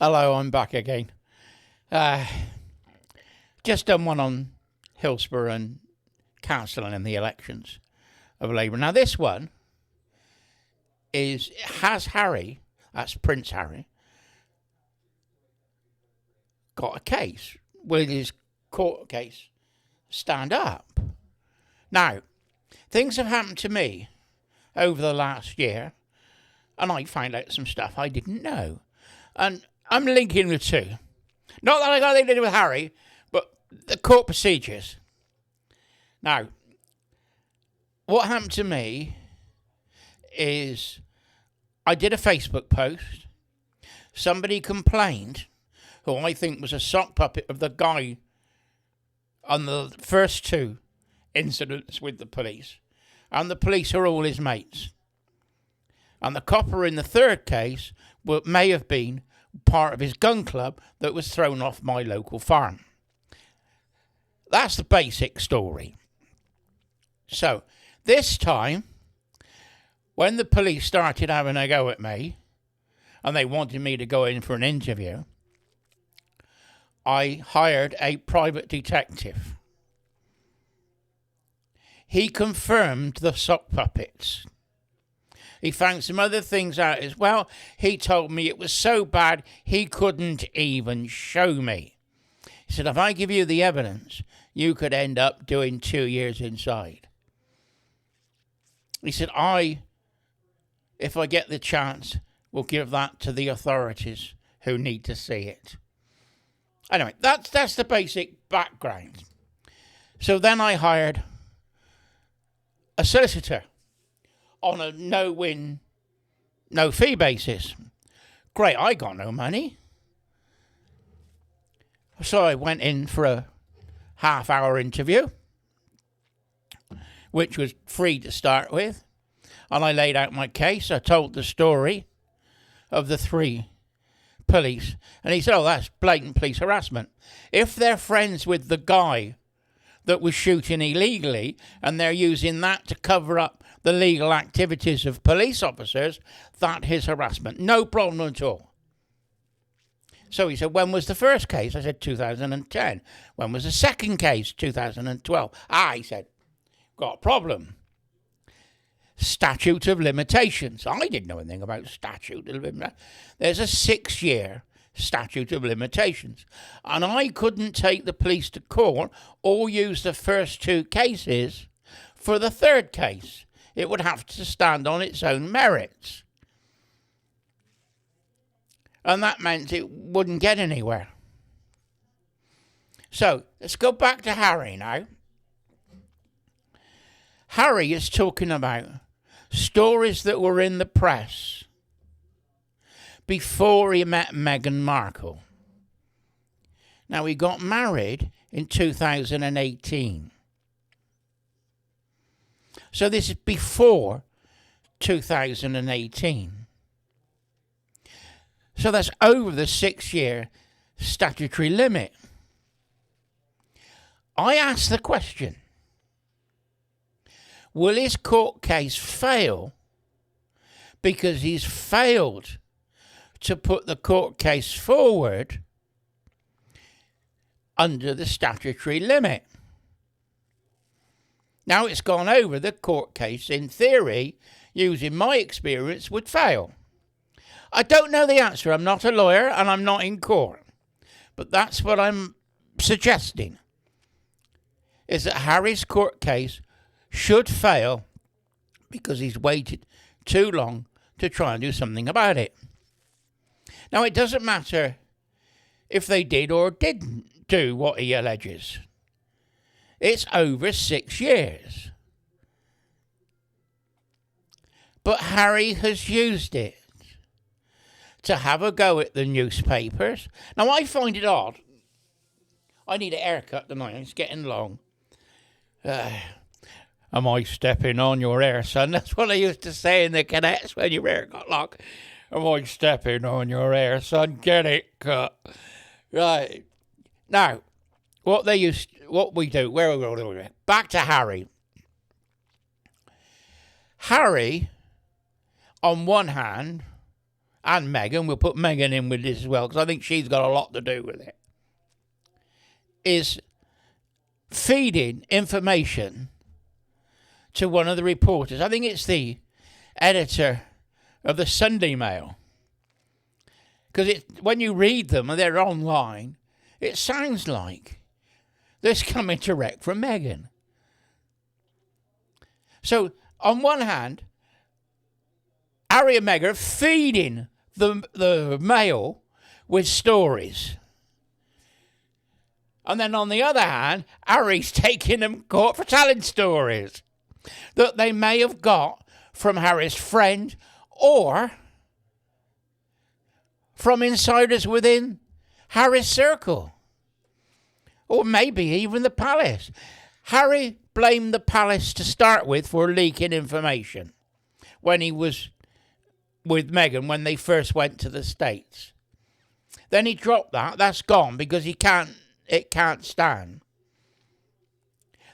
Hello, I'm back again. Uh, just done one on Hillsborough and cancelling in the elections of Labour. Now, this one has Harry, that's Prince Harry, got a case? Will his court case stand up? Now, things have happened to me over the last year, and I found out some stuff I didn't know. And I'm linking the two. Not that I got anything to do with Harry, but the court procedures. Now, what happened to me is I did a Facebook post. Somebody complained, who I think was a sock puppet of the guy on the first two incidents with the police. And the police are all his mates. And the copper in the third case may have been part of his gun club that was thrown off my local farm. That's the basic story. So, this time, when the police started having a go at me, and they wanted me to go in for an interview, I hired a private detective. He confirmed the sock puppets. He found some other things out as well. He told me it was so bad he couldn't even show me. He said, if I give you the evidence, you could end up doing 2 years inside. He said, if I get the chance, will give that to the authorities who need to see it. Anyway, that's the basic background. So then I hired a solicitor on a no-win, no-fee basis. Great, I got no money. So I went in for a half-hour interview, which was free to start with. And I laid out my case. I told the story of the three police. And he said, oh, that's blatant police harassment. If they're friends with the guy that was shooting illegally and they're using that to cover up the legal activities of police officers, that is harassment. No problem at all. So he said, when was the first case? I said, 2010. When was the second case? 2012. He said, got a problem. Statute of limitations. I didn't know anything about statute of limitations. There's a 6-year statute of limitations. And I couldn't take the police to court or use the first two cases for the third case. It would have to stand on its own merits. And that meant it wouldn't get anywhere. So, let's go back to Harry now. Harry is talking about stories that were in the press before he met Meghan Markle. Now, he got married in 2018. So this is before 2018. So that's over the 6-year statutory limit. I ask the question, will his court case fail because he's failed to put the court case forward under the statutory limit? Now it's gone over, the court case, in theory, using my experience, would fail. I don't know the answer. I'm not a lawyer and I'm not in court. But that's what I'm suggesting, is that Harry's court case should fail because he's waited too long to try and do something about it. Now, it doesn't matter if they did or didn't do what he alleges. It's over 6 years. But Harry has used it to have a go at the newspapers. Now, I find it odd. I need a haircut tonight. It's getting long. Am I stepping on your hair, son? That's what I used to say in the cadets when your hair got long. Am I stepping on your hair, son? Get it cut. Right. Now, what we do, where are we going? Back to Harry. Harry, on one hand, and Meghan, we'll put Meghan in with this as well, because I think she's got a lot to do with it, is feeding information to one of the reporters. I think it's the editor of the Sunday Mail. Because when you read them and they're online, it sounds like this coming direct from Meghan. So, on one hand, Harry and Meghan are feeding the Mail with stories. And then on the other hand, Harry's taking them to court for telling stories that they may have got from Harry's friend or from insiders within Harry's circle. Or maybe even the palace. Harry blamed the palace to start with for leaking information when he was with Meghan when they first went to the States. Then he dropped that. That's gone because it can't stand.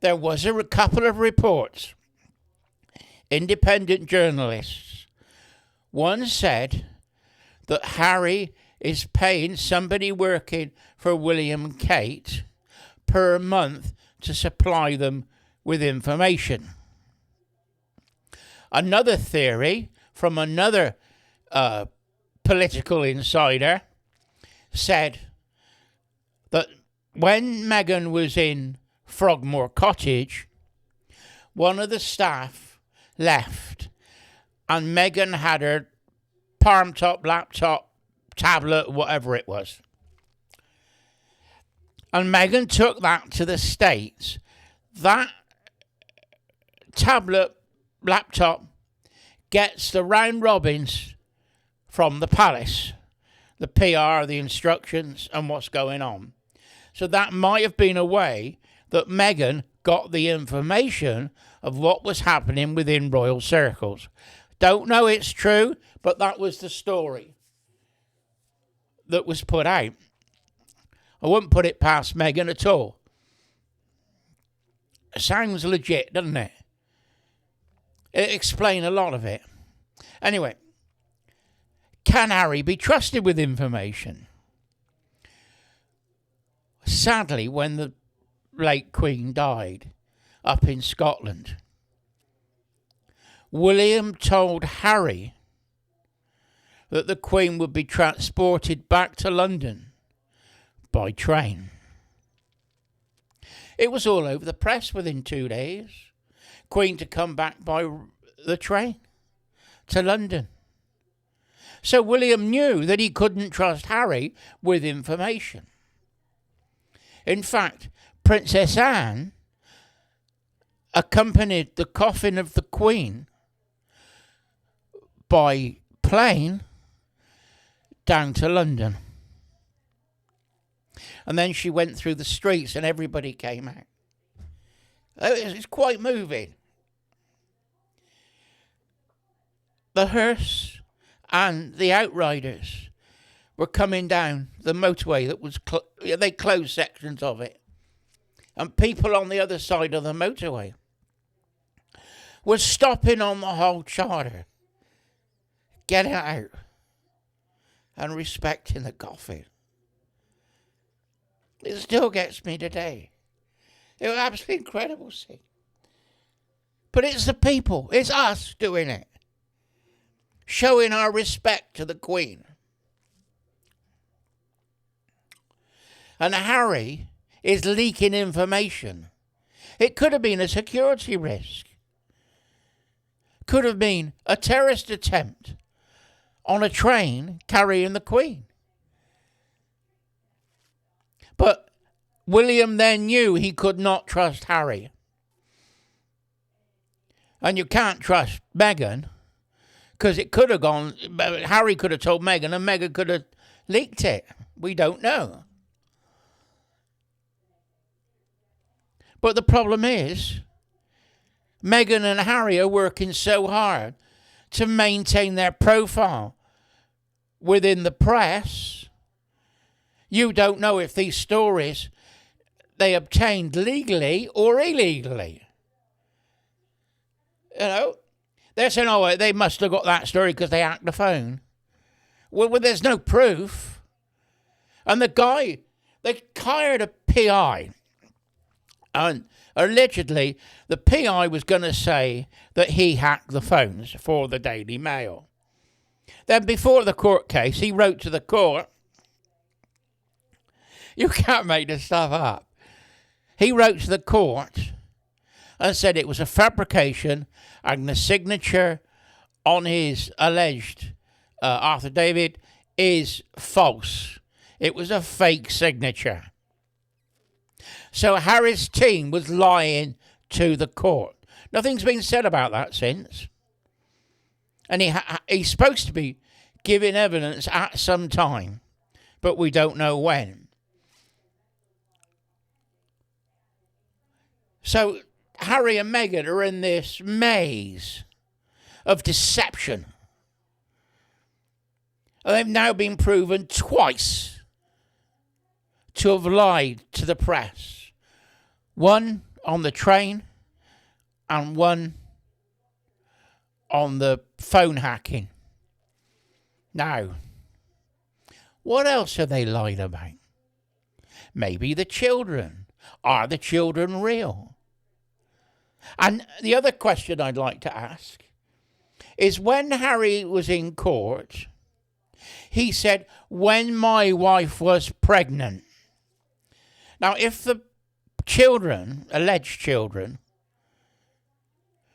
There was a couple of reports. Independent journalists. One said that Harry is paying somebody working for William and Kate per month to supply them with information. Another theory from another political insider said that when Meghan was in Frogmore Cottage, one of the staff left and Meghan had her palm top, laptop, tablet, whatever it was. And Meghan took that to the States. That tablet, laptop, gets the round robins from the palace. The PR, the instructions, and what's going on. So that might have been a way that Meghan got the information of what was happening within royal circles. Don't know it's true, but that was the story that was put out. I wouldn't put it past Meghan at all. It sounds legit, doesn't it? It explains a lot of it. Anyway, can Harry be trusted with information? Sadly, when the late Queen died up in Scotland, William told Harry that the Queen would be transported back to London by train. It was all over the press within 2 days. Queen to come back by the train to London. So William knew that he couldn't trust Harry with information. In fact, Princess Anne accompanied the coffin of the Queen by plane down to London. And then she went through the streets and everybody came out. It's quite moving. The hearse and the outriders were coming down the motorway that was they closed sections of it. And people on the other side of the motorway were stopping on the whole charter, getting out and respecting the coffin. It still gets me today. It was absolutely incredible scene. But it's the people, it's us doing it. Showing our respect to the Queen. And Harry is leaking information. It could have been a security risk. Could have been a terrorist attempt on a train carrying the Queen. But William then knew he could not trust Harry. And you can't trust Meghan, because it could have gone, Harry could have told Meghan and Meghan could have leaked it. We don't know. But the problem is, Meghan and Harry are working so hard to maintain their profile within the press. You don't know if these stories they obtained legally or illegally. You know, they're saying, oh, they must have got that story because they hacked the phone. Well, there's no proof. And the guy, they hired a PI. And allegedly, the PI was going to say that he hacked the phones for the Daily Mail. Then before the court case, he wrote to the court. You can't make this stuff up. He wrote to the court and said it was a fabrication and the signature on his alleged affidavit is false. It was a fake signature. So Harry's team was lying to the court. Nothing's been said about that since. And he's supposed to be giving evidence at some time, but we don't know when. So Harry and Meghan are in this maze of deception. And they've now been proven twice to have lied to the press. One on the train and one on the phone hacking. Now, what else have they lied about? Maybe the children. Are the children real? And the other question I'd like to ask is when Harry was in court, he said, when my wife was pregnant. Now, if the children, alleged children,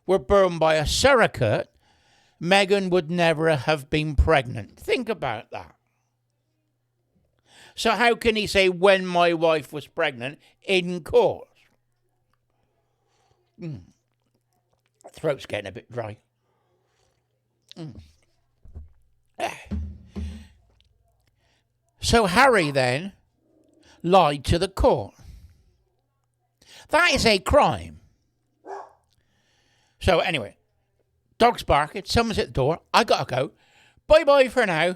were born by a surrogate, Meghan would never have been pregnant. Think about that. So how can he say when my wife was pregnant in court? Throat's getting a bit dry. So Harry then lied to the court. That is a crime. So anyway, dog's barking, someone's at the door, I gotta go. Bye-bye for now.